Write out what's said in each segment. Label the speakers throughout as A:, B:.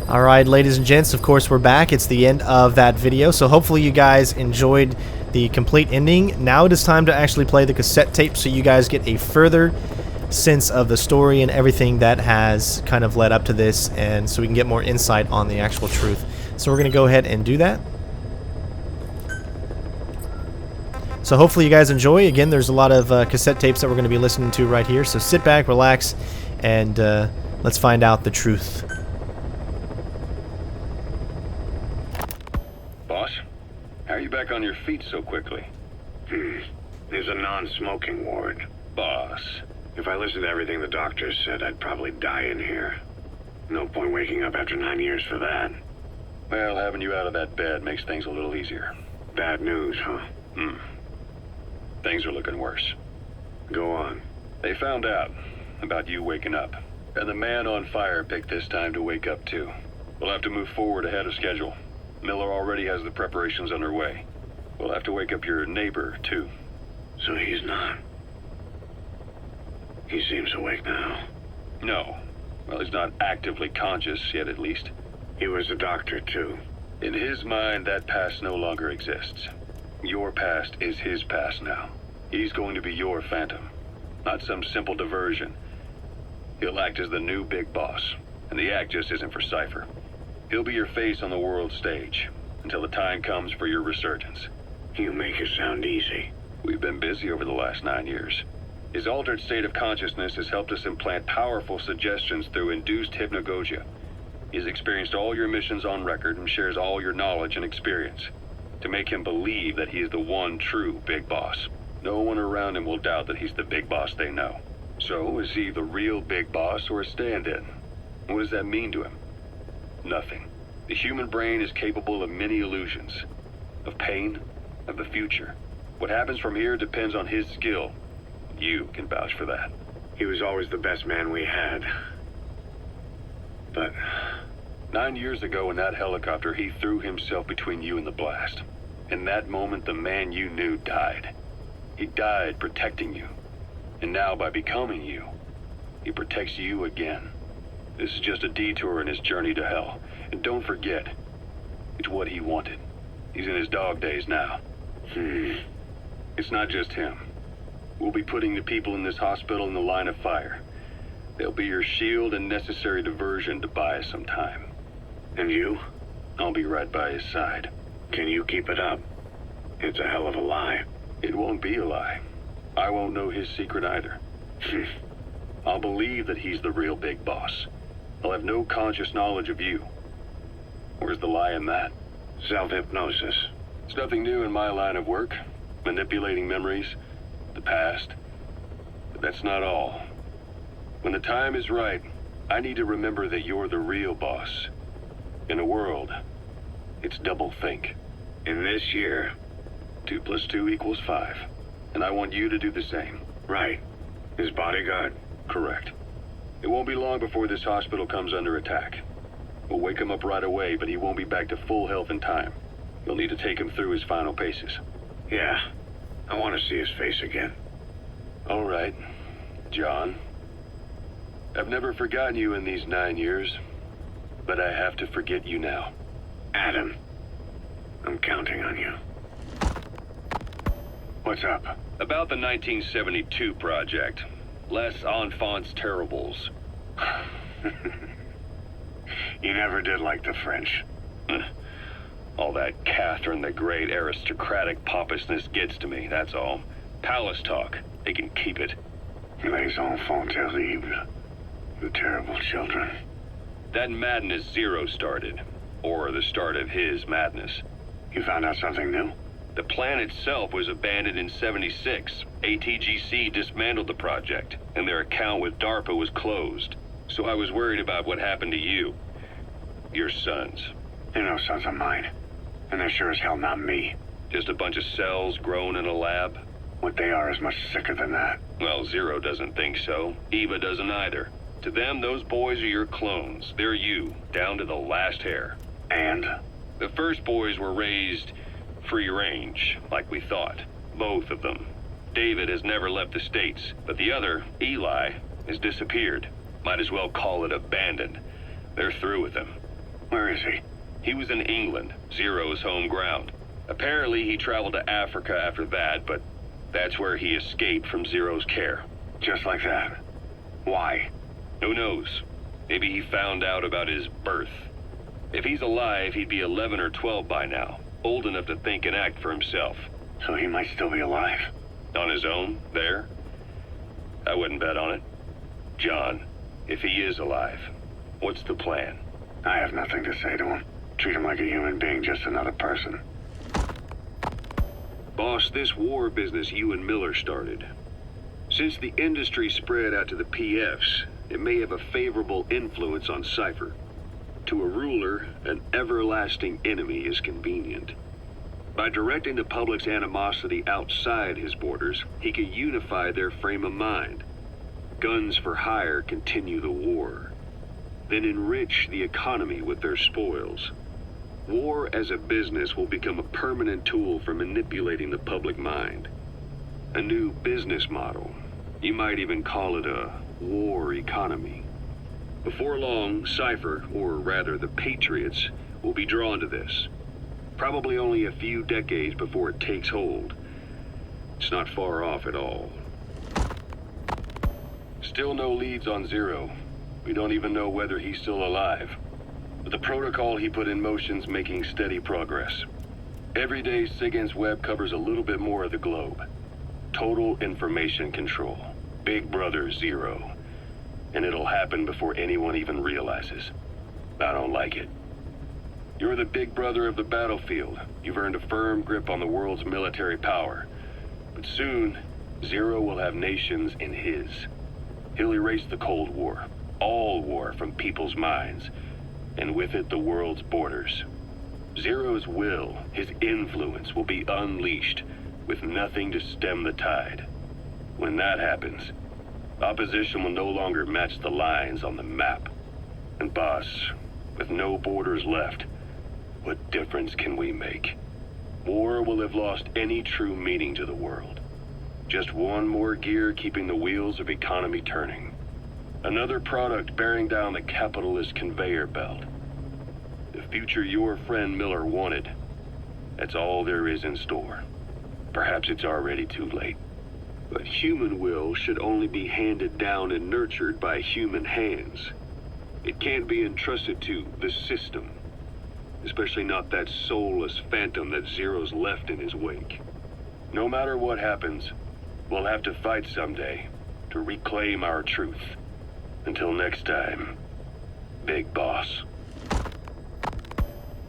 A: Alright, ladies and gents, of course we're back. It's the end of that video, so hopefully you guys enjoyed the complete ending. Now it is time to actually play the cassette tape so you guys get a further sense of the story and everything that has kind of led up to this, and so we can get more insight on the actual truth. So we're going to go ahead and do that. So hopefully you guys enjoy. Again, there's a lot of cassette tapes that we're going to be listening to right here, so sit back, relax, and let's find out the truth.
B: How are you back on your feet so quickly?
C: There's a non-smoking ward.
B: Boss.
C: If I listened to everything the doctors said, I'd probably die in here. No point waking up after 9 years for that.
B: Well, having you out of that bed makes things a little easier.
C: Bad news, huh?
B: Things are looking worse.
C: Go on.
B: They found out about you waking up. And the man on fire picked this time to wake up too. We'll have to move forward ahead of schedule. Miller already has the preparations underway. We'll have to wake up your neighbor, too.
C: So he's not. He seems awake now.
B: No. Well, he's not actively conscious yet, at least.
C: He was a doctor, too.
B: In his mind, that past no longer exists. Your past is his past now. He's going to be your phantom, not some simple diversion. He'll act as the new big boss, and the act just isn't for Cypher. He'll be your face on the world stage, until the time comes for your resurgence.
C: You make it sound easy.
B: We've been busy over the last 9 years. His altered state of consciousness has helped us implant powerful suggestions through induced hypnagogia. He's experienced all your missions on record and shares all your knowledge and experience, to make him believe that he is the one true big boss. No one around him will doubt that he's the big boss they know. So, is he the real big boss or a stand-in? What does that mean to him? Nothing. The human brain is capable of many illusions. Of pain, of the future. What happens from here depends on his skill. You can vouch for that.
C: He was always the best man we had. But
B: 9 years ago in that helicopter, he threw himself between you and the blast. In that moment, the man you knew died. He died protecting you. And now, by becoming you, he protects you again. This is just a detour in his journey to hell. And don't forget, it's what he wanted. He's in his dog days now. It's not just him. We'll be putting the people in this hospital in the line of fire. They'll be your shield and necessary diversion to buy us some time.
C: And you?
B: I'll be right by his side.
C: Can you keep it up? It's a hell of a lie.
B: It won't be a lie. I won't know his secret either. I'll believe that he's the real big boss. I'll have no conscious knowledge of you. Where's the lie in that?
C: Self-hypnosis.
B: It's nothing new in my line of work. Manipulating memories, the past. But that's not all. When the time is right, I need to remember that you're the real boss. In a world, it's double think.
C: In this year,
B: 2 + 2 = 5. And I want you to do the same.
C: Right. His bodyguard?
B: Correct. It won't be long before this hospital comes under attack. We'll wake him up right away, but he won't be back to full health in time. You'll need to take him through his final paces.
C: Yeah. I want to see his face again.
B: All right, John. I've never forgotten you in these 9 years, but I have to forget you now.
C: Adam, I'm counting on you. What's up?
B: About the 1972 project. Les Enfants Terribles.
C: You never did like the French.
B: All that Catherine the Great aristocratic pompousness gets to me, that's all. Palace talk. They can keep it.
C: Les enfants terribles. The terrible children.
B: That madness Zero started. Or the start of his madness.
C: You found out something new?
B: The plan itself was abandoned in '76. ATGC dismantled the project, and their account with DARPA was closed. So I was worried about what happened to you. Your sons.
C: They're no sons of mine. And they're sure as hell not me.
B: Just a bunch of cells grown in a lab?
C: What they are is much sicker than that.
B: Well, Zero doesn't think so. Eva doesn't either. To them, those boys are your clones. They're you, down to the last hair.
C: And?
B: The first boys were raised free range, like we thought. Both of them. David has never left the States, but the other, Eli, has disappeared. Might as well call it abandoned. They're through with him.
C: Where is he?
B: He was in England, Zero's home ground. Apparently he traveled to Africa after that, but that's where he escaped from Zero's care.
C: Just like that. Why?
B: Who knows? Maybe he found out about his birth. If he's alive, he'd be 11 or 12 by now, old enough to think and act for himself.
C: So he might still be alive.
B: On his own, there? I wouldn't bet on it. John, if he is alive, what's the plan?
C: I have nothing to say to him. Treat him like a human being, just another person.
B: Boss, this war business you and Miller started. Since the industry spread out to the PFs, it may have a favorable influence on Cypher. To a ruler, an everlasting enemy is convenient. By directing the public's animosity outside his borders, he could unify their frame of mind. Guns for hire continue the war, then enrich the economy with their spoils. War as a business will become a permanent tool for manipulating the public mind. A new business model. You might even call it a war economy. Before long, Cypher, or rather the Patriots, will be drawn to this. Probably only a few decades before it takes hold. It's not far off at all. Still no leads on Zero. We don't even know whether he's still alive. But the protocol he put in motion's making steady progress. Every day, SIGINT's web covers a little bit more of the globe. Total information control. Big Brother Zero. And it'll happen before anyone even realizes. I don't like it. You're the big brother of the battlefield. You've earned a firm grip on the world's military power. But soon, Zero will have nations in his. He'll erase the Cold War, all war from people's minds, and with it the world's borders. Zero's will, his influence, will be unleashed, with nothing to stem the tide. When that happens, opposition will no longer match the lines on the map. And boss, with no borders left, what difference can we make? War will have lost any true meaning to the world. Just one more gear keeping the wheels of economy turning. Another product bearing down the capitalist conveyor belt. The future your friend Miller wanted. That's all there is in store. Perhaps it's already too late. But human will should only be handed down and nurtured by human hands. It can't be entrusted to the system. Especially not that soulless phantom that Zero's left in his wake. No matter what happens, we'll have to fight someday to reclaim our truth. Until next time, Big Boss.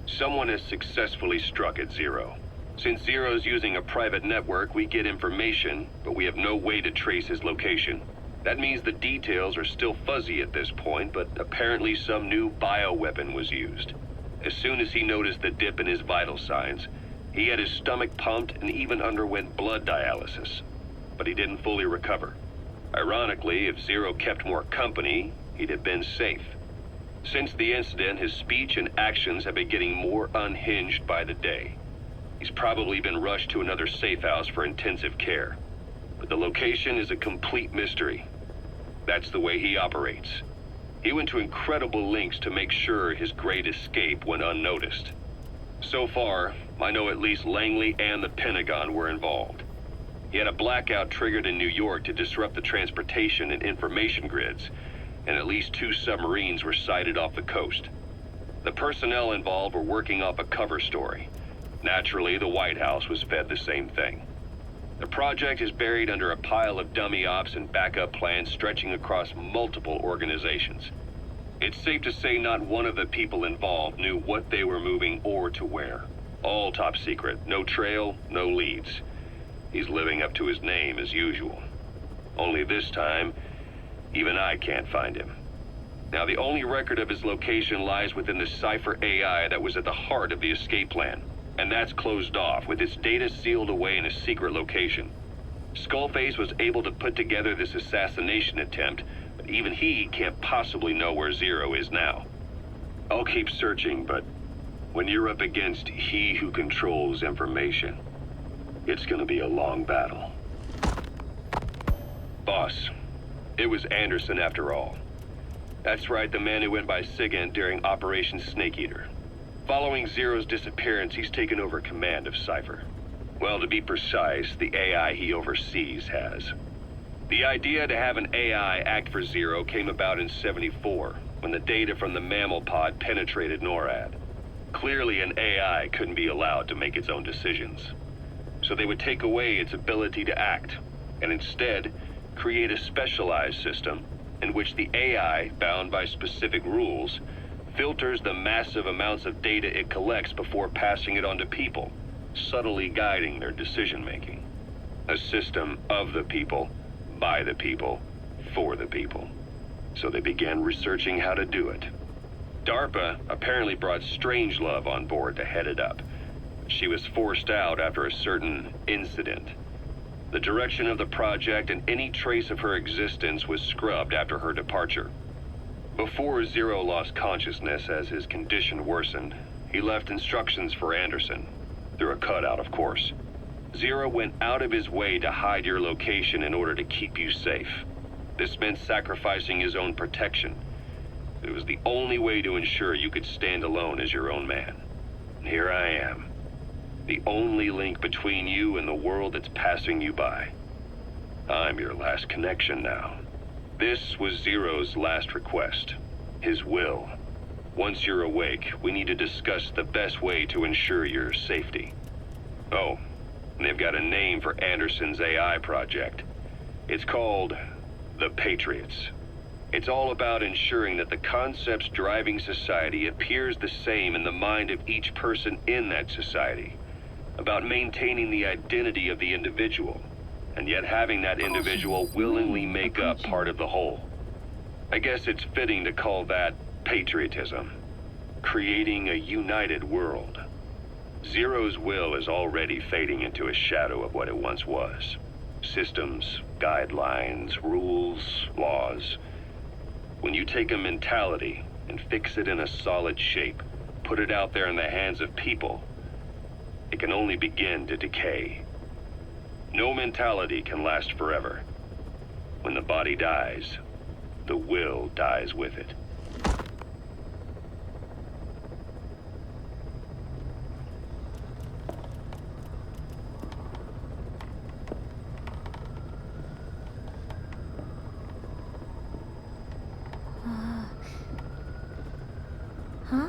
B: Someone has successfully struck at Zero. Since Zero's using a private network, we get information, but we have no way to trace his location. That means the details are still fuzzy at this point, but apparently some new bioweapon was used. As soon as he noticed the dip in his vital signs, he had his stomach pumped and even underwent blood dialysis. But he didn't fully recover. Ironically, if Zero kept more company, he'd have been safe. Since the incident, his speech and actions have been getting more unhinged by the day. He's probably been rushed to another safe house for intensive care. But the location is a complete mystery. That's the way he operates. He went to incredible lengths to make sure his great escape went unnoticed. So far, I know at least Langley and the Pentagon were involved. He had a blackout triggered in New York to disrupt the transportation and information grids, and at least 2 submarines were sighted off the coast. The personnel involved were working off a cover story. Naturally, the White House was fed the same thing. The project is buried under a pile of dummy ops and backup plans stretching across multiple organizations. It's safe to say not one of the people involved knew what they were moving or to where. All top secret, no trail, no leads. He's living up to his name as usual. Only this time, even I can't find him. Now, the only record of his location lies within the Cypher AI that was at the heart of the escape plan. And that's closed off, with its data sealed away in a secret location. Skullface was able to put together this assassination attempt, but even he can't possibly know where Zero is now. I'll keep searching, but when you're up against he who controls information, it's gonna be a long battle. Boss, it was Anderson after all. That's right, the man who went by SIGINT during Operation Snake Eater. Following Zero's disappearance, he's taken over command of Cypher. Well, to be precise, the AI he oversees has. The idea to have an AI act for Zero came about in '74, when the data from the mammal pod penetrated NORAD. Clearly, an AI couldn't be allowed to make its own decisions. So they would take away its ability to act, and instead, create a specialized system in which the AI, bound by specific rules, filters the massive amounts of data it collects before passing it on to people, subtly guiding their decision-making. A system of the people, by the people, for the people. So they began researching how to do it. DARPA apparently brought Strangelove on board to head it up. She was forced out after a certain incident. The direction of the project and any trace of her existence was scrubbed after her departure. Before Zero lost consciousness as his condition worsened, he left instructions for Anderson, through a cutout, of course. Zero went out of his way to hide your location in order to keep you safe. This meant sacrificing his own protection. It was the only way to ensure you could stand alone as your own man. And here I am, the only link between you and the world that's passing you by. I'm your last connection now. This was Zero's last request, his will. Once you're awake, we need to discuss the best way to ensure your safety. Oh, and they've got a name for Anderson's AI project. It's called the Patriots. It's all about ensuring that the concepts driving society appears the same in the mind of each person in that society. About maintaining the identity of the individual, and yet having that individual willingly make up part of the whole. I guess it's fitting to call that patriotism. Creating a united world. Zero's will is already fading into a shadow of what it once was. Systems, guidelines, rules, laws. When you take a mentality and fix it in a solid shape, put it out there in the hands of people, it can only begin to decay. No mentality can last forever. When the body dies, the will dies with it.
D: Huh?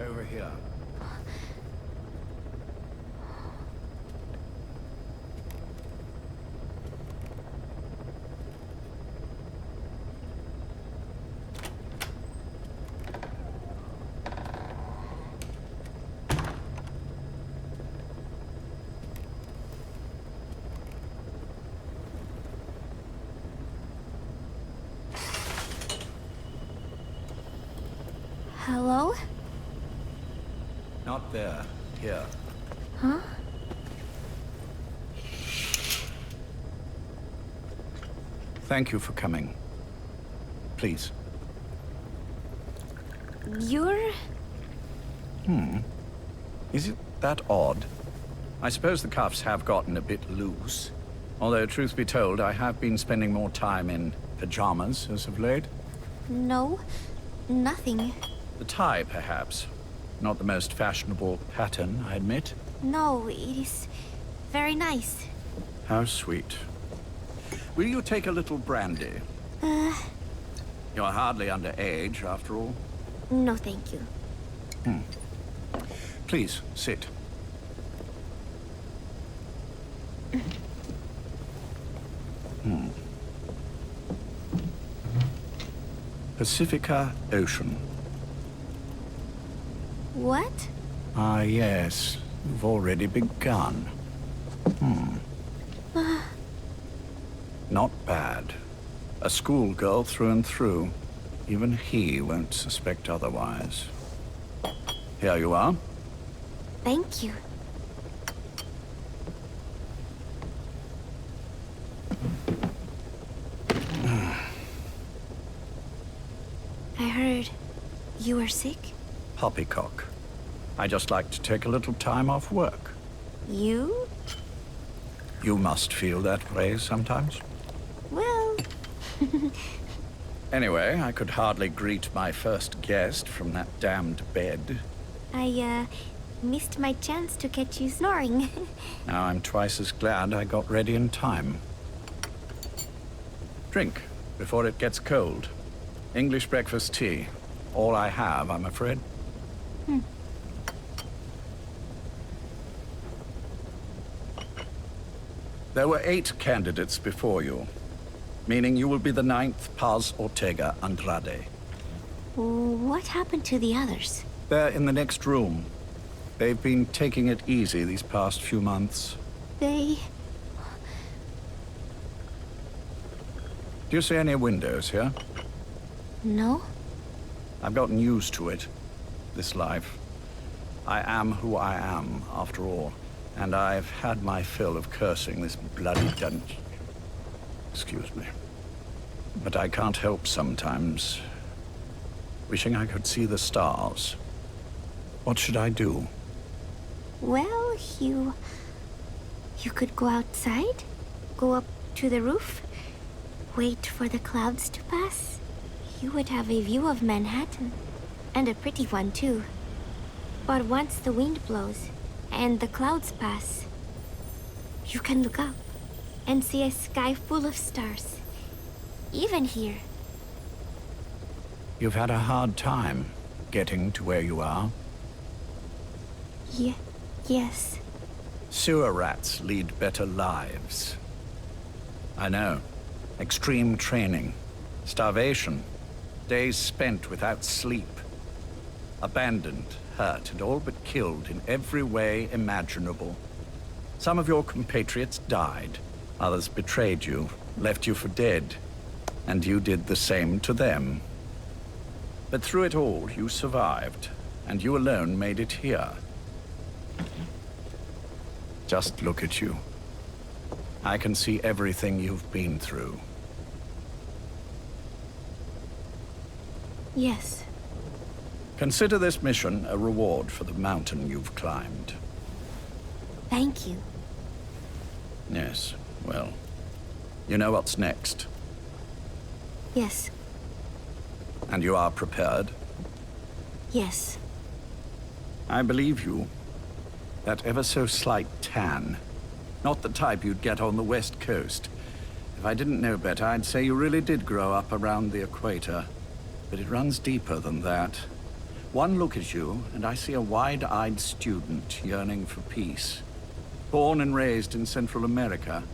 E: Over here.
D: Hello?
E: Not there. Here.
D: Huh?
E: Thank you for coming. Please.
D: You're...
E: Is it that odd? I suppose the cuffs have gotten a bit loose. Although, truth be told, I have been spending more time in pajamas as of late.
D: No, nothing.
E: The tie, perhaps. Not the most fashionable pattern, I admit.
D: No, it is very nice.
E: How sweet. Will you take a little brandy? You're hardly underage, after all.
D: No, thank you.
E: Please, sit. Pacifica Ocean.
D: What?
E: Ah, yes. You've already begun. Not bad. A schoolgirl through and through. Even he won't suspect otherwise. Here you are.
D: Thank you. I heard you were sick.
E: Poppycock. I just like to take a little time off work.
D: You?
E: You must feel that way sometimes.
D: Well,
E: Anyway, I could hardly greet my first guest from that damned bed.
D: I missed my chance to catch you snoring.
E: Now I'm twice as glad I got ready in time. Drink before it gets cold. English breakfast tea. All I have, I'm afraid. There were 8 candidates before you, meaning you will be the 9th Paz Ortega Andrade.
D: What happened to the others?
E: They're in the next room. They've been taking it easy these past few months.
D: They...
E: Do you see any windows here?
D: No?
E: I've gotten used to it, this life. I am who I am, after all. And I've had my fill of cursing this bloody dungeon. Excuse me. But I can't help sometimes wishing I could see the stars. What should I do?
D: Well, you could go outside, go up to the roof, wait for the clouds to pass. You would have a view of Manhattan, and a pretty one too. But once the wind blows and the clouds pass, you can look up and see a sky full of stars, even here.
E: You've had a hard time getting to where you are.
D: Yes.
E: Sewer rats lead better lives. I know. Extreme training, starvation, days spent without sleep. Abandoned, hurt, and all but killed in every way imaginable. Some of your compatriots died. Others betrayed you, left you for dead. And you did the same to them. But through it all, you survived, and you alone made it here. Just look at you. I can see everything you've been through.
D: Yes.
E: Consider this mission a reward for the mountain you've climbed.
D: Thank you.
E: Yes, well, you know what's next.
D: Yes.
E: And you are prepared?
D: Yes.
E: I believe you. That ever so slight tan. Not the type you'd get on the West Coast. If I didn't know better, I'd say you really did grow up around the equator. But it runs deeper than that. One look at you, and I see a wide-eyed student yearning for peace. Born and raised in Central America.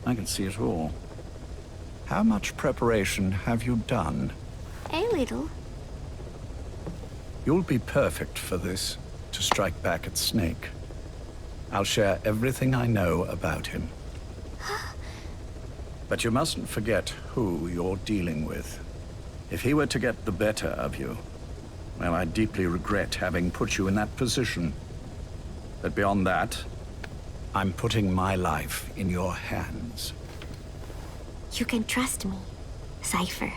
E: I can see it all. How much preparation have you done?
D: A little.
E: You'll be perfect for this, to strike back at Snake. I'll share everything I know about him. But you mustn't forget who you're dealing with. If he were to get the better of you, well, I deeply regret having put you in that position. But beyond that, I'm putting my life in your hands.
D: You can trust me, Cypher.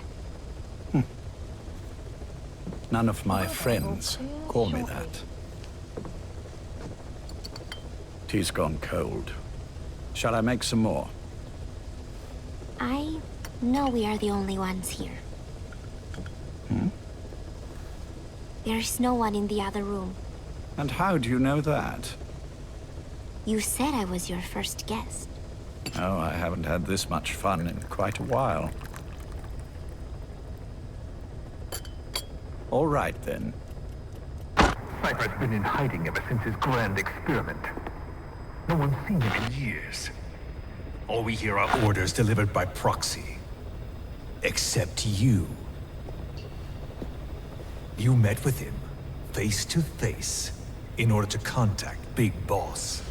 E: None of my friends call me that. Tea's gone cold. Shall I make some more?
D: I know we are the only ones here. There's no one in the other room.
E: And how do you know that?
D: You said I was your first guest.
E: Oh, I haven't had this much fun in quite a while. All right, then.
F: Cypher's been in hiding ever since his grand experiment. No one's seen him in years.
G: All we hear are orders delivered by proxy. Except you. You met with him, face to face, in order to contact Big Boss.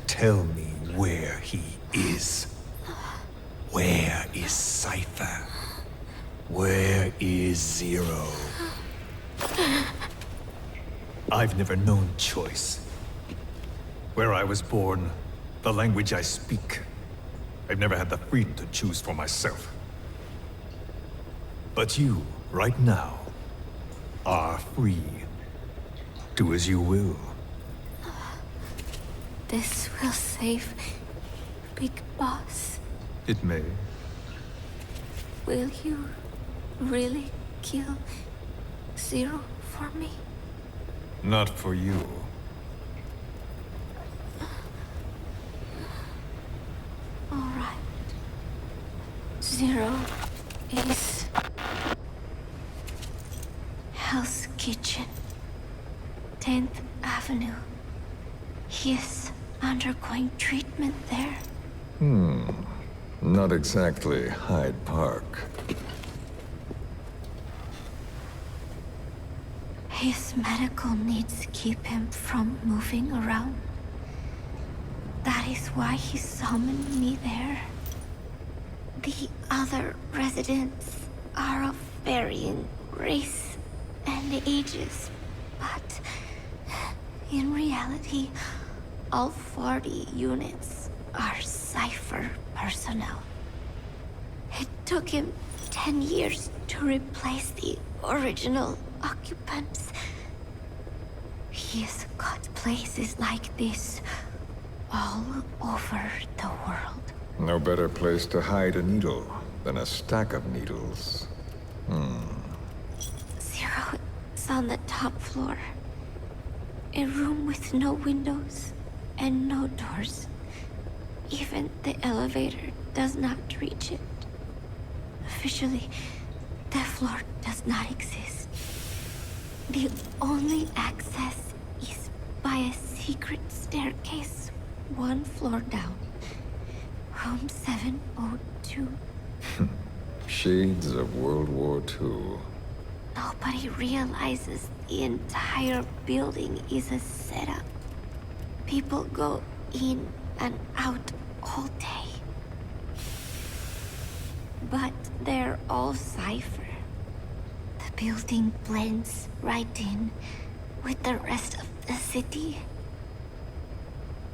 G: Tell me where he is. Where is Cypher? Where is Zero? I've never known choice. Where I was born, the language I speak. I've never had the freedom to choose for myself. But you, right now, are free. Do as you will.
D: This will save Big Boss.
G: It may.
D: Will you really kill Zero for me?
G: Not for you.
D: All right. Zero is Hell's Kitchen, 10th Avenue. He is undergoing treatment there.
H: Not exactly Hyde Park.
D: His medical needs keep him from moving around. That is why he summoned me there. The other residents are of varying race and ages, but in reality, all 40 units are Cypher personnel. It took him 10 years to replace the original occupants. He's got places like this all over the world.
H: No better place to hide a needle than a stack of needles.
D: Zero is on the top floor. A room with no windows and no doors. Even the elevator does not reach it. Officially, the floor does not exist. The only access is by a secret staircase 1 floor down. Room 702.
H: Shades of World War II.
D: Nobody realizes the entire building is a setup. People go in and out all day. But they're all Cypher. The building blends right in with the rest of the city.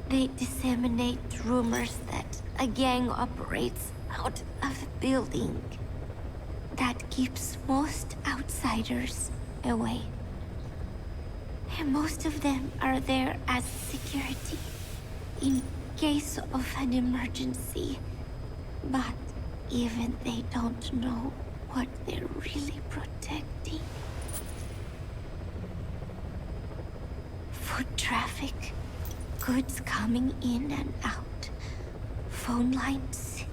D: They disseminate rumors that a gang operates out of the building. That keeps most outsiders away. And most of them are there as security in case of an emergency. But even they don't know what they're really protecting. Foot traffic, goods coming in and out, phone lines,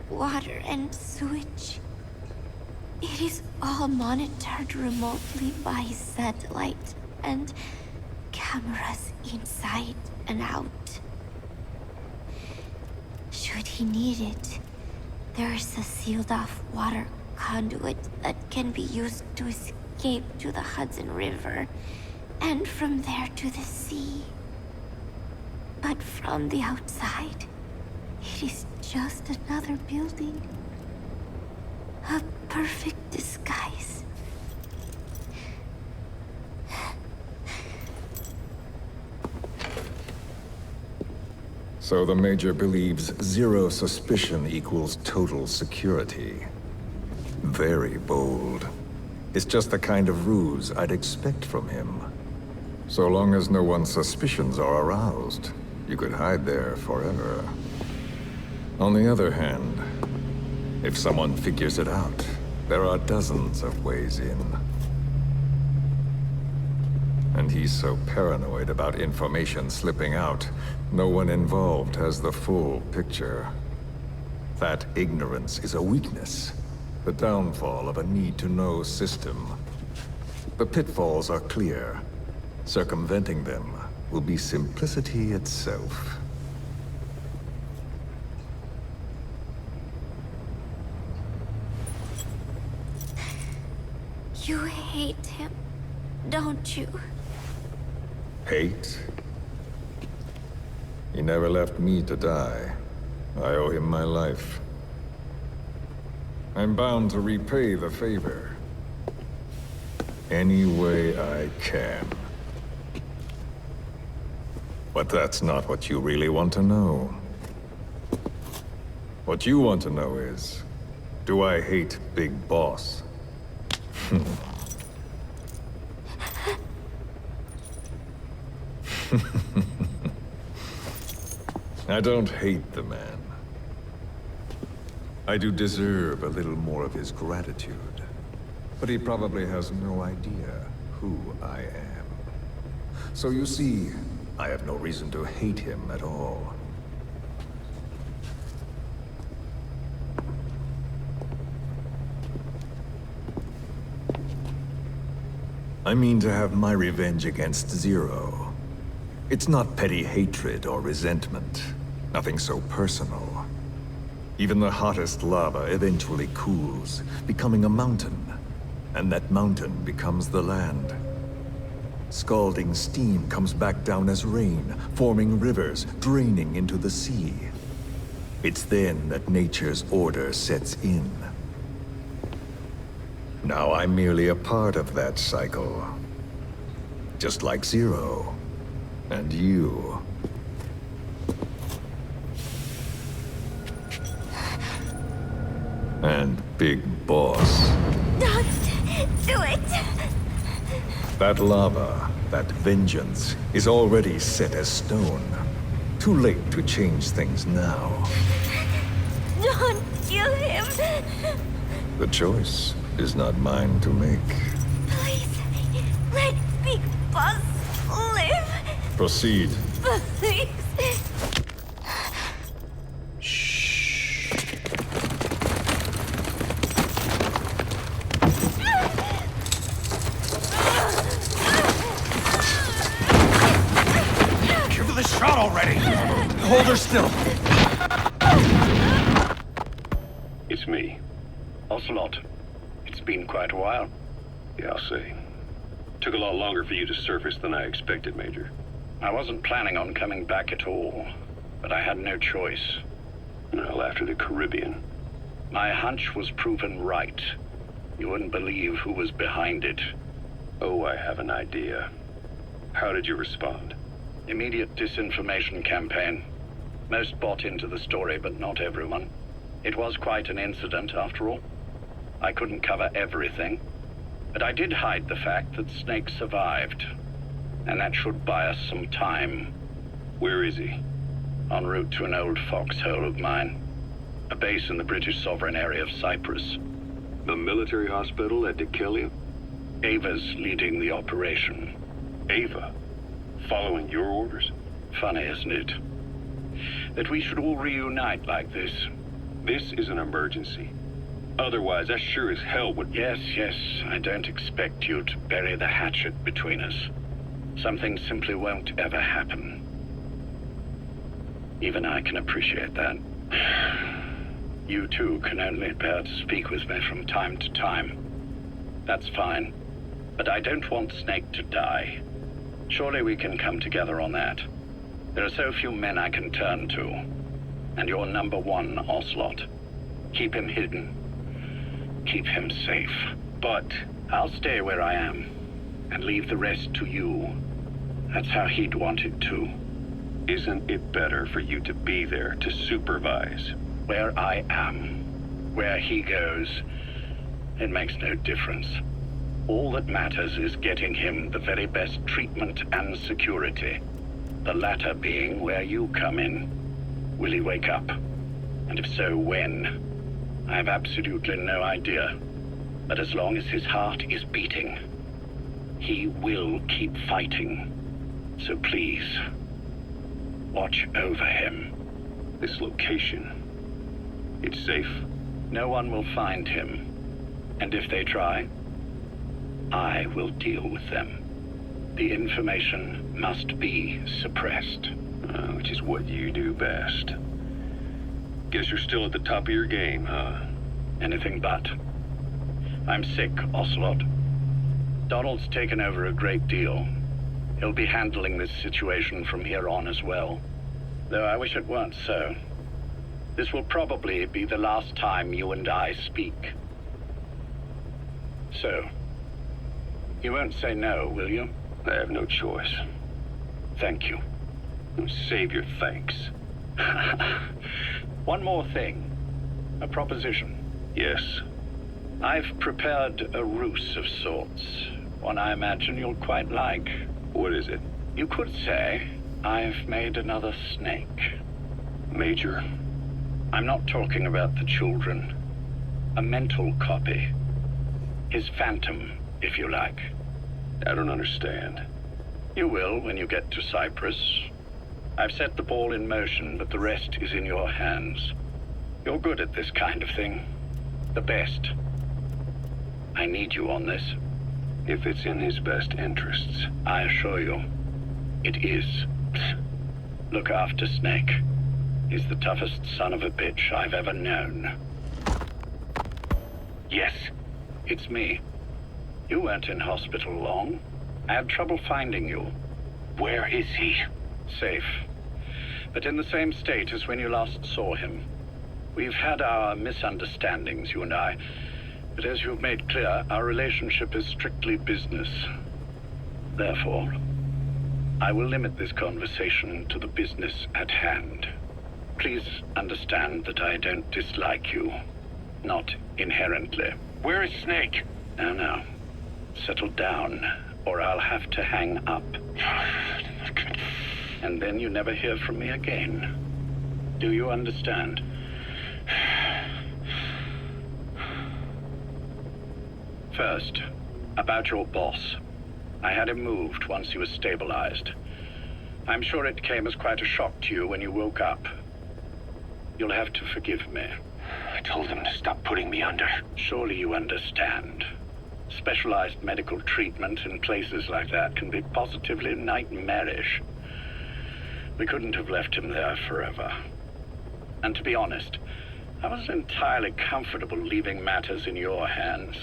D: water and sewage. It is all monitored remotely by satellite and cameras inside and out. Should he need it, there is a sealed-off water conduit that can be used to escape to the Hudson River, and from there to the sea. But from the outside, it is just another building. A perfect disguise.
H: So the Major believes zero suspicion equals total security. Very bold. It's just the kind of ruse I'd expect from him. So long as no one's suspicions are aroused, you could hide there forever. On the other hand, if someone figures it out, there are dozens of ways in. And he's so paranoid about information slipping out, no one involved has the full picture. That ignorance is a weakness, the downfall of a need-to-know system. The pitfalls are clear. Circumventing them will be simplicity itself.
D: You hate him, don't you?
H: Hate? He never left me to die. I owe him my life. I'm bound to repay the favor. Any way I can. But that's not what you really want to know. What you want to know is, do I hate Big Boss I don't hate the man. I do deserve a little more of his gratitude. But he probably has no idea who I am. So you see, I have no reason to hate him at all. I mean to have my revenge against Zero. It's not petty hatred or resentment. Nothing so personal. Even the hottest lava eventually cools, becoming a mountain. And that mountain becomes the land. Scalding steam comes back down as rain, forming rivers, draining into the sea. It's then that nature's order sets in. Now I'm merely a part of that cycle. Just like Zero. And you. And Big Boss.
D: Don't do it!
H: That lava, that vengeance, is already set as stone. Too late to change things now.
D: Don't kill him!
H: The choice is not mine to make.
D: Please, let Big Boss live!
H: Proceed.
D: Please!
E: Give her the shot already! Hold her still!
B: It's me.
C: Ocelot. It's been quite a while.
B: Yeah, I'll say. Took a lot longer for you to surface than I expected, Major.
C: I wasn't planning on coming back at all, but I had no choice.
B: Well, after the Caribbean.
C: My hunch was proven right. You wouldn't believe who was behind it.
B: Oh, I have an idea. How did you respond?
C: Immediate disinformation campaign. Most bought into the story, but not everyone. It was quite an incident, after all. I couldn't cover everything, but I did hide the fact that Snake survived. And that should buy us some time.
B: Where is he?
C: En route to an old foxhole of mine. A base in the British sovereign area of Cyprus.
B: The military hospital at Dikelia?
C: Ava's leading the operation.
B: Ava? Following your orders?
C: Funny, isn't it? That we should all reunite like this.
B: This is an emergency. Otherwise, I sure as hell would...
C: Yes, I don't expect you to bury the hatchet between us. Something simply won't ever happen. Even I can appreciate that. You too can only bear to speak with me from time to time. That's fine. But I don't want Snake to die. Surely we can come together on that. There are so few men I can turn to. And you're number one, Ocelot. Keep him hidden. Keep him safe. But I'll stay where I am. And leave the rest to you. That's how he'd want it too.
B: Isn't it better for you to be there to supervise?
C: Where I am, where he goes, it makes no difference. All that matters is getting him the very best treatment and security. The latter being where you come in. Will he wake up? And if so, when? I have absolutely no idea. But as long as his heart is beating, he will keep fighting. So please, watch over him.
B: This location, it's safe?
C: No one will find him. And if they try, I will deal with them. The information must be suppressed.
B: Which is what you do best. Guess you're still at the top of your game, huh?
C: Anything but. I'm sick, Ocelot. Donald's taken over a great deal. He'll be handling this situation from here on as well. Though I wish it weren't so. This will probably be the last time you and I speak. So, you won't say no, will you?
B: I have no choice.
C: Thank you.
B: Save your thanks.
C: One more thing. A proposition.
B: Yes.
C: I've prepared a ruse of sorts, one I imagine you'll quite like.
B: What is it?
C: You could say I've made another snake.
B: Major?
C: I'm not talking about the children. A mental copy. His phantom, if you like.
B: I don't understand.
C: You will when you get to Cyprus. I've set the ball in motion, but the rest is in your hands. You're good at this kind of thing. The best. I need you on this.
B: If it's in his best interests.
C: I assure you, it is. Look after Snake. He's the toughest son of a bitch I've ever known. Yes, it's me. You weren't in hospital long. I had trouble finding you.
B: Where is he?
C: Safe. But in the same state as when you last saw him. We've had our misunderstandings, you and I. But as you've made clear, our relationship is strictly business. Therefore, I will limit this conversation to the business at hand. Please understand that I don't dislike you. Not inherently.
B: Where is Snake?
C: Now. Settle down, or I'll have to hang up. And then you never hear from me again. Do you understand? First, about your boss. I had him moved once he was stabilized. I'm sure it came as quite a shock to you when you woke up. You'll have to forgive me.
B: I told him to stop putting me under.
C: Surely you understand. Specialized medical treatment in places like that can be positively nightmarish. We couldn't have left him there forever. And to be honest, I wasn't entirely comfortable leaving matters in your hands.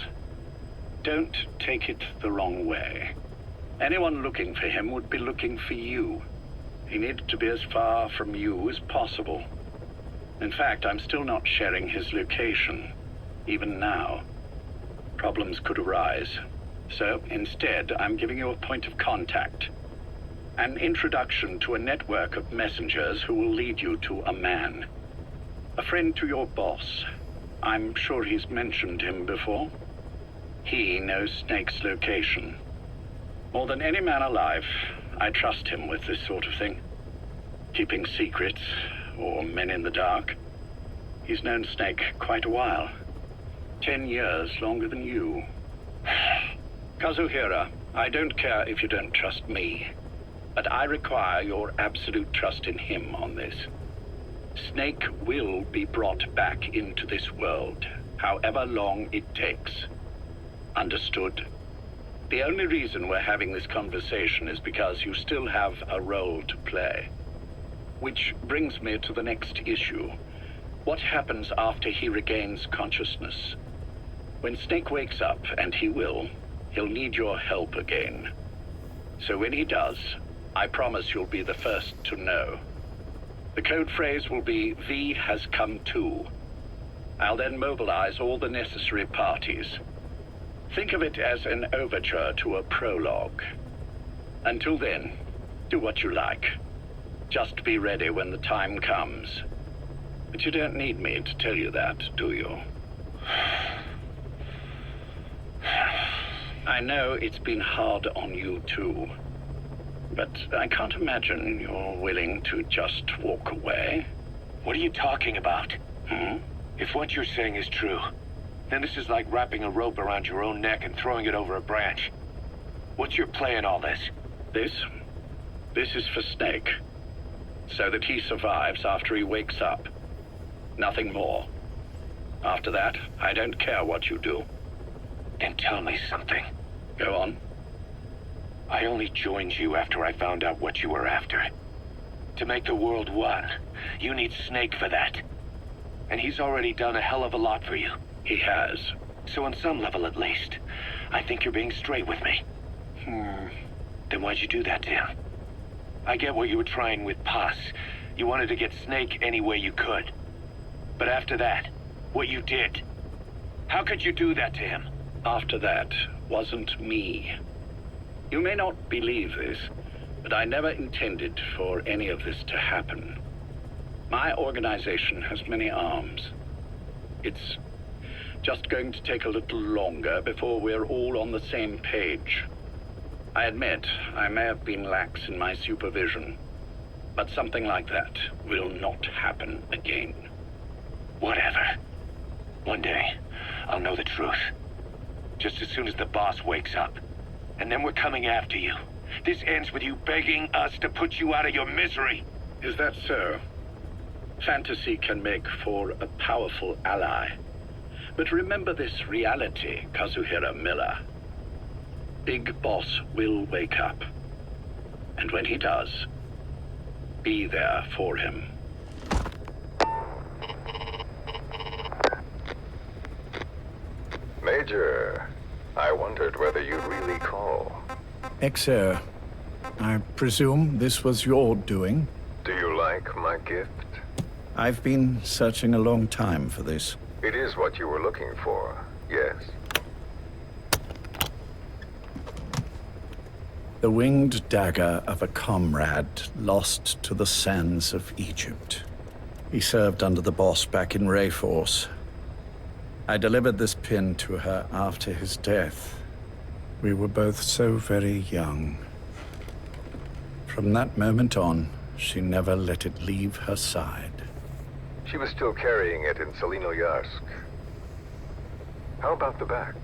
C: Don't take it the wrong way. Anyone looking for him would be looking for you. He needed to be as far from you as possible. In fact, I'm still not sharing his location, even now. Problems could arise. So instead, I'm giving you a point of contact. An introduction to a network of messengers who will lead you to a man. A friend to your boss. I'm sure he's mentioned him before. He knows Snake's location. More than any man alive, I trust him with this sort of thing. Keeping secrets, or men in the dark. He's known Snake quite a while. 10 years longer than you. Kazuhira, I don't care if you don't trust me, but I require your absolute trust in him on this. Snake will be brought back into this world, however long it takes. Understood? The only reason we're having this conversation is because you still have a role to play. Which brings me to the next issue. What happens after he regains consciousness? When Snake wakes up, and he will, he'll need your help again. So when he does, I promise you'll be the first to know. The code phrase will be, V has come to. I'll then mobilize all the necessary parties. Think of it as an overture to a prologue. Until then, do what you like. Just be ready when the time comes. But you don't need me to tell you that, do you? I know it's been hard on you too. But I can't imagine you're willing to just walk away.
B: What are you talking about? If what you're saying is true, then this is like wrapping a rope around your own neck and throwing it over a branch. What's your play in all this?
C: This is for Snake. So that he survives after he wakes up. Nothing more. After that, I don't care what you do.
B: Then tell me something.
C: Go on.
B: I only joined you after I found out what you were after. To make the world one, you need Snake for that. And he's already done a hell of a lot for you.
C: He has.
B: So on some level at least, I think you're being straight with me. Then why'd you do that to him? I get what you were trying with Paz. You wanted to get Snake any way you could. But after that, what you did, how could you do that to him?
C: After that wasn't me. You may not believe this, but I never intended for any of this to happen. My organization has many arms. It's Just going to take a little longer before we're all on the same page. I admit, I may have been lax in my supervision, but something like that will not happen again.
I: Whatever. One day, I'll know the truth. Just as soon as the boss wakes up. And then we're coming after you. This ends with you begging us to put you out of your misery.
C: Is that so? Fantasy can make for a powerful ally. But remember this reality, Kazuhira Miller. Big Boss will wake up. And when he does, be there for him.
H: Major, I wondered whether you'd really call.
E: Exer, I presume this was your doing?
H: Do you like my gift?
E: I've been searching a long time for this.
H: It is what you were looking for, yes.
E: The winged dagger of a comrade lost to the sands of Egypt. He served under the boss back in Rayforce. I delivered this pin to her after his death. We were both so very young. From that moment on, she never let it leave her side.
H: She was still carrying it in Selinoyarsk. How about the back?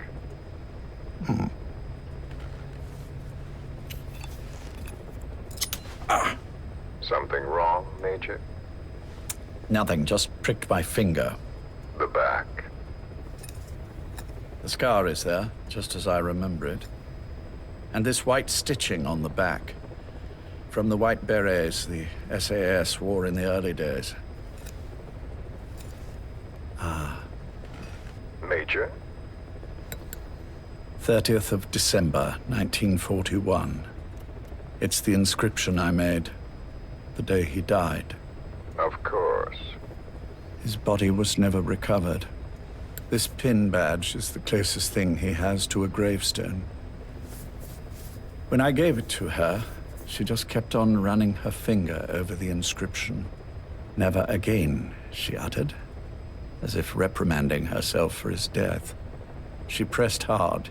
H: Something wrong, Major?
E: Nothing, just pricked my finger.
H: The back.
E: The scar is there, just as I remember it. And this white stitching on the back. From the white berets the SAS wore in the early days.
H: Major?
E: 30th of December, 1941. It's the inscription I made the day he died.
H: Of course.
E: His body was never recovered. This pin badge is the closest thing he has to a gravestone. When I gave it to her, she just kept on running her finger over the inscription. Never again, she uttered, as if reprimanding herself for his death. She pressed hard,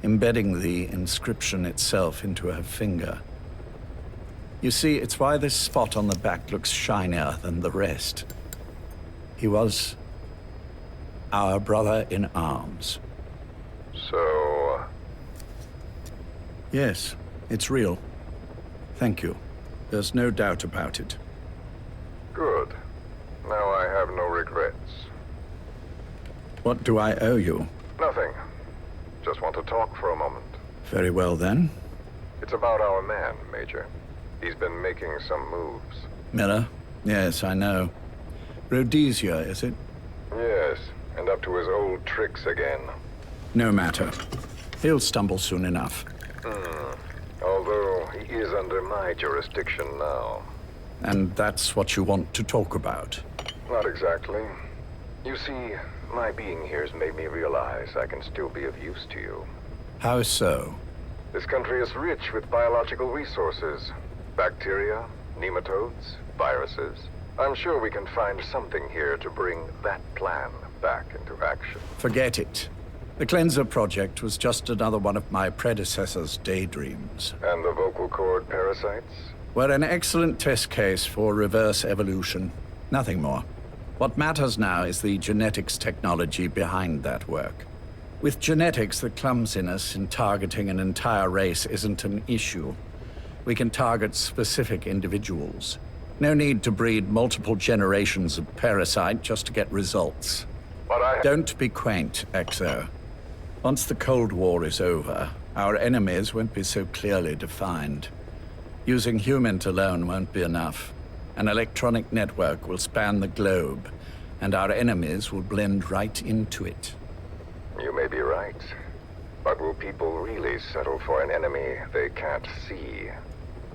E: embedding the inscription itself into her finger. You see, it's why this spot on the back looks shinier than the rest. He was our brother in arms.
H: So...
E: Yes, it's real. Thank you. There's no doubt about it.
H: Good. Now I have no regrets.
E: What do I owe you?
H: Nothing. Just want to talk for a moment.
E: Very well, then.
H: It's about our man, Major. He's been making some moves.
E: Miller? Yes, I know. Rhodesia, is it?
H: Yes, and up to his old tricks again.
E: No matter. He'll stumble soon enough.
H: Although he is under my jurisdiction now.
E: And that's what you want to talk about?
H: Not exactly. You see, my being here has made me realize I can still be of use to you.
E: How so?
H: This country is rich with biological resources. Bacteria, nematodes, viruses. I'm sure we can find something here to bring that plan back into action.
E: Forget it. The Cleanser Project was just another one of my predecessor's daydreams.
H: And the vocal cord parasites?
E: Were an excellent test case for reverse evolution. Nothing more. What matters now is the genetics technology behind that work. With genetics, the clumsiness in targeting an entire race isn't an issue. We can target specific individuals. No need to breed multiple generations of parasite just to get results.
H: But
E: Don't be quaint, Exo. Once the Cold War is over, our enemies won't be so clearly defined. Using humans alone won't be enough. An electronic network will span the globe, and our enemies will blend right into it.
H: You may be right. But will people really settle for an enemy they can't see?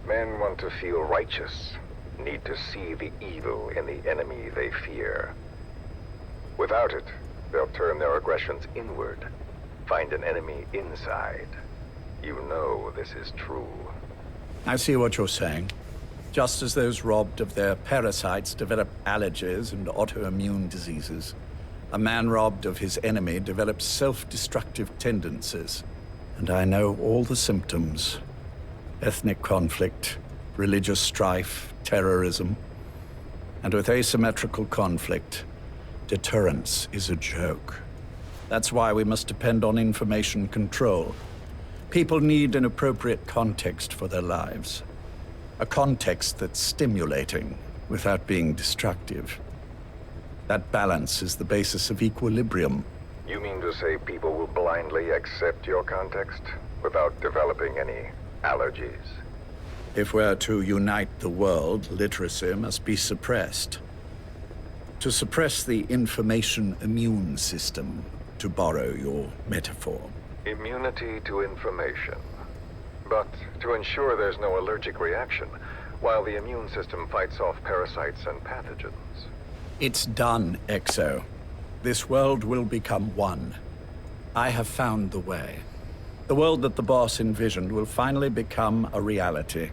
H: Men want to feel righteous, need to see the evil in the enemy they fear. Without it, they'll turn their aggressions inward, find an enemy inside. You know this is true.
E: I see what you're saying. Just as those robbed of their parasites develop allergies and autoimmune diseases. A man robbed of his enemy develops self-destructive tendencies. And I know all the symptoms. Ethnic conflict, religious strife, terrorism. And with asymmetrical conflict, deterrence is a joke. That's why we must depend on information control. People need an appropriate context for their lives. A context that's stimulating without being destructive. That balance is the basis of equilibrium.
H: You mean to say people will blindly accept your context without developing any allergies?
E: If we're to unite the world, literacy must be suppressed. To suppress the information immune system, to borrow your metaphor.
H: Immunity to information. But to ensure there's no allergic reaction, while the immune system fights off parasites and pathogens.
E: It's done, Exo. This world will become one. I have found the way. The world that the boss envisioned will finally become a reality.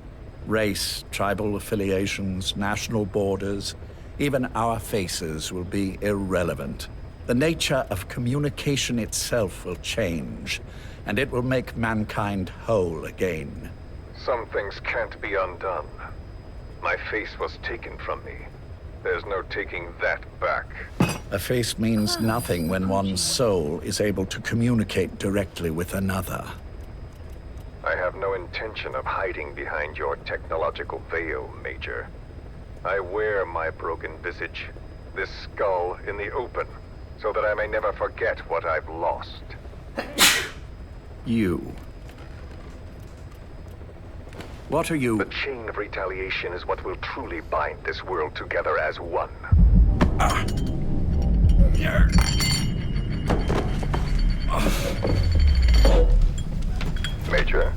E: Race, tribal affiliations, national borders, even our faces will be irrelevant. The nature of communication itself will change, and it will make mankind whole again.
H: Some things can't be undone. My face was taken from me. There's no taking that back.
E: A face means nothing when one's soul is able to communicate directly with another.
H: I have no intention of hiding behind your technological veil, Major. I wear my broken visage, this skull, in the open, so that I may never forget what I've lost.
E: You. What are you?
H: The chain of retaliation is what will truly bind this world together as one. Major.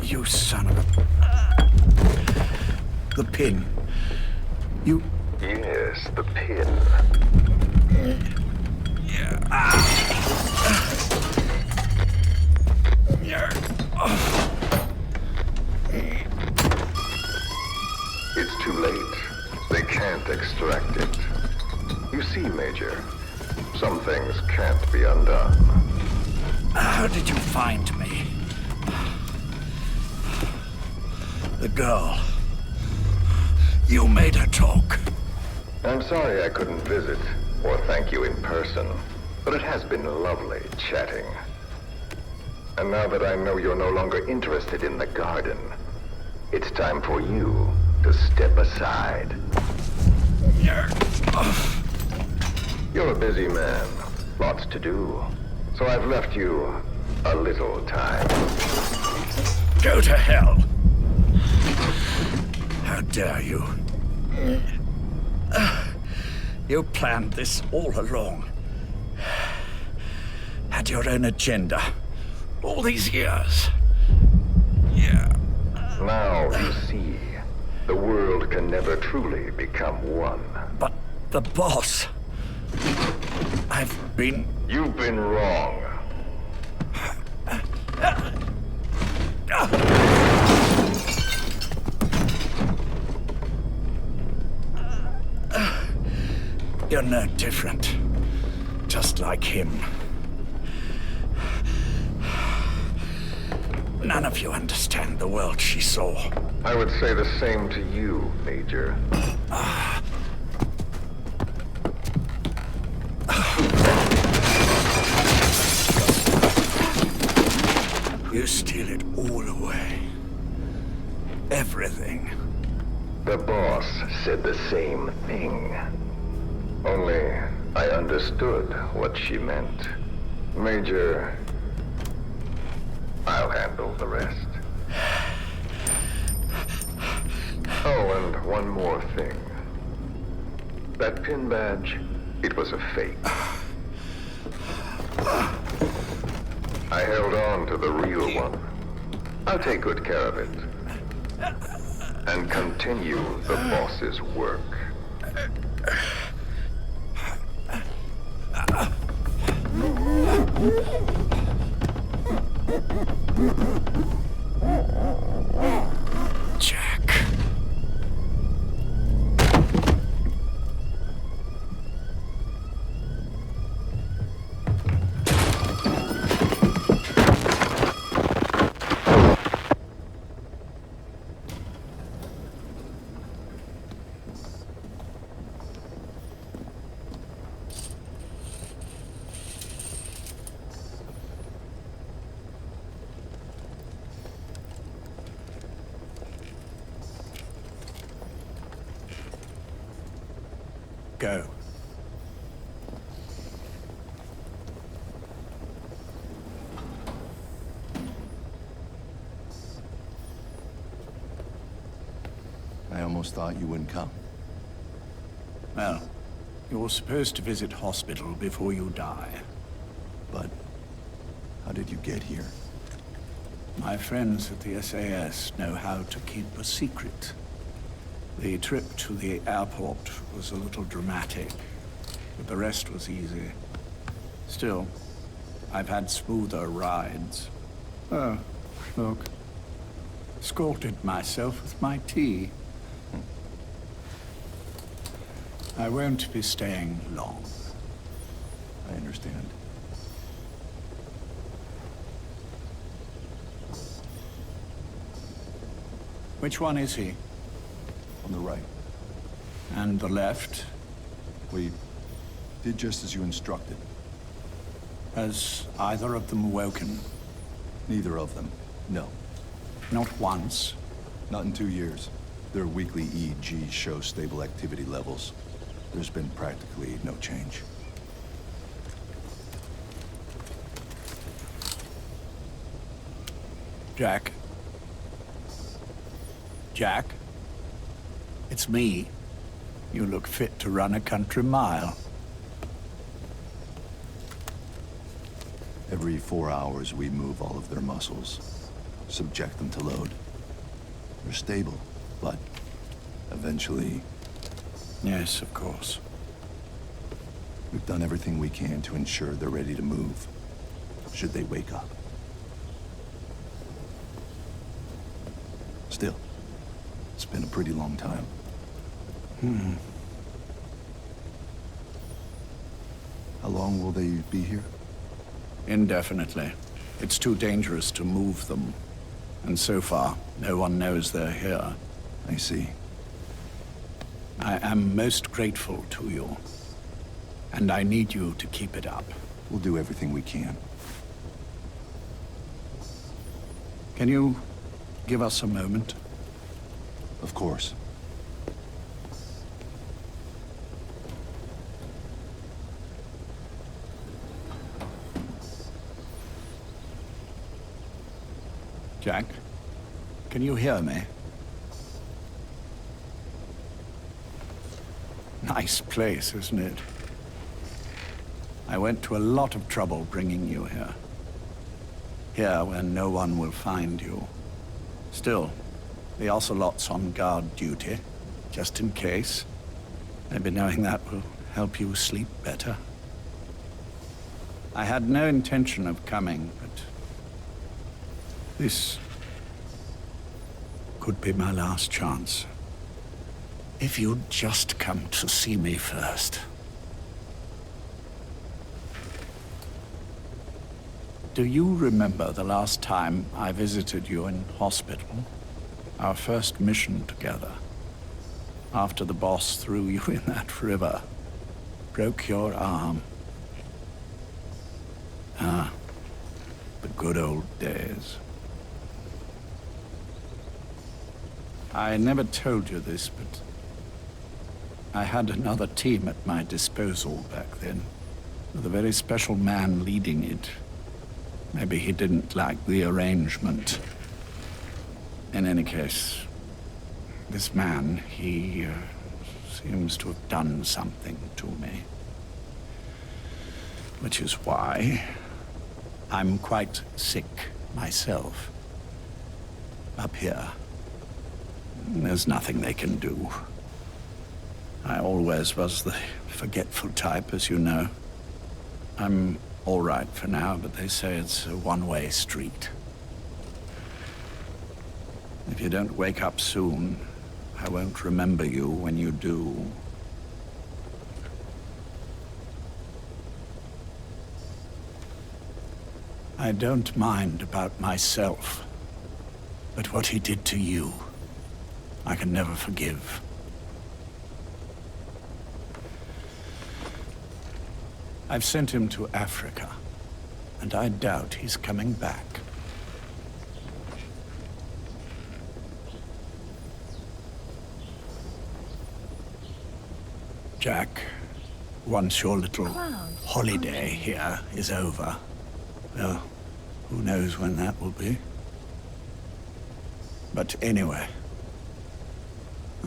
E: You son of a... The pin. You...
H: Yes, the pin. It's too late. They can't extract it. You see, Major, some things can't be undone.
E: How did you find me? The girl. You made her talk.
H: I'm sorry I couldn't visit or thank you in person, but it has been lovely chatting. And now that I know you're no longer interested in the garden, it's time for you to step aside. You're a busy man, lots to do, so I've left you a little time.
E: Go to hell! How dare you? You planned this all along. Had your own agenda. All these years. Yeah.
H: Now you see, the world can never truly become one.
E: But the boss...
H: You've been wrong.
E: You're no different. Just like him. None of you understand the world she saw.
H: I would say the same to you, Major.
E: You steal it all away. Everything.
H: The boss said the same thing. Only I understood what she meant. Major, I'll handle the rest. Oh, and one more thing. That pin badge, it was a fake. I held on to the real one. I'll take good care of it. And continue the boss's work.
E: Jack. go.
J: I almost thought you wouldn't come.
E: Well, you're supposed to visit hospital before you die.
J: But how did you get here?
E: My friends at the SAS know how to keep a secret. The trip to the airport was a little dramatic, but the rest was easy. Still, I've had smoother rides. Oh, look. Escorted myself with my tea. I won't be staying long.
J: I understand.
E: Which one is he?
J: On the right.
E: And the left?
J: We did just as you instructed.
E: Has either of them woken?
J: Neither of them. No.
E: Not once.
J: Not in 2 years. Their weekly EEGs show stable activity levels. There's been practically no change.
E: Jack? Jack? It's me. You look fit to run a country mile.
J: Every 4 hours, we move all of their muscles, subject them to load. They're stable, but eventually...
E: Yes, of course.
J: We've done everything we can to ensure they're ready to move, should they wake up. Still, it's been a pretty long time. How long will they be here?
E: Indefinitely. It's too dangerous to move them. And so far, no one knows they're here.
J: I see.
E: I am most grateful to you. And I need you to keep it up.
J: We'll do everything we can.
E: Can you give us a moment?
J: Of course.
E: Jack, can you hear me? Nice place, isn't it? I went to a lot of trouble bringing you here. Here, where no one will find you. Still, the Ocelot's on guard duty, just in case. Maybe knowing that will help you sleep better. I had no intention of coming, but this could be my last chance. If you'd just come to see me first. Do you remember the last time I visited you in hospital? Our first mission together. After the boss threw you in that river. Broke your arm. Ah, the good old days. I never told you this, but I had another team at my disposal back then, with a very special man leading it. Maybe he didn't like the arrangement. In any case, this man, he seems to have done something to me. Which is why I'm quite sick myself. Up here, there's nothing they can do. I always was the forgetful type, as you know. I'm all right for now, but they say it's a one-way street. If you don't wake up soon, I won't remember you when you do. I don't mind about myself, but what he did to you, I can never forgive. I've sent him to Africa, and I doubt he's coming back. Jack, once your little holiday here is over, well, who knows when that will be. But anyway,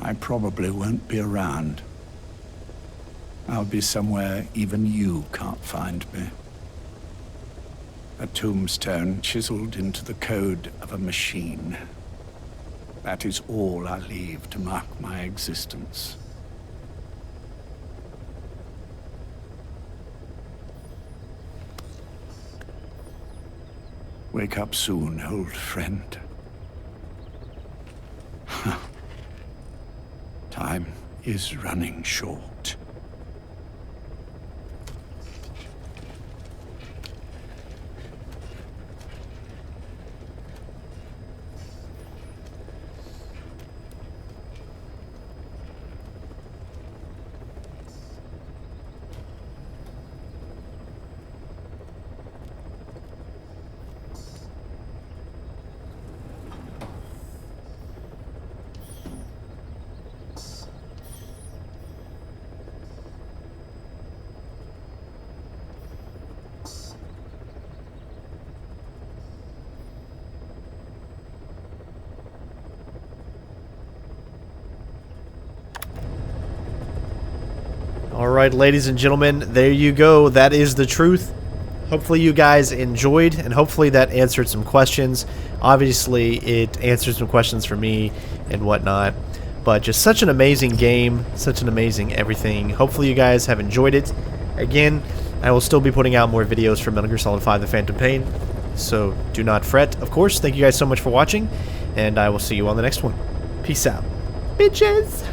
E: I probably won't be around. I'll be somewhere even you can't find me. A tombstone chiseled into the code of a machine. That is all I leave to mark my existence. Wake up soon, old friend. Time is running short.
A: Alright, ladies and gentlemen, there you go. That is the truth. Hopefully you guys enjoyed, and hopefully that answered some questions. Obviously, it answered some questions for me and whatnot. But just such an amazing game, such an amazing everything. Hopefully you guys have enjoyed it. Again, I will still be putting out more videos for Metal Gear Solid 5 The Phantom Pain, so do not fret. Of course, thank you guys so much for watching, and I will see you on the next one. Peace out, bitches!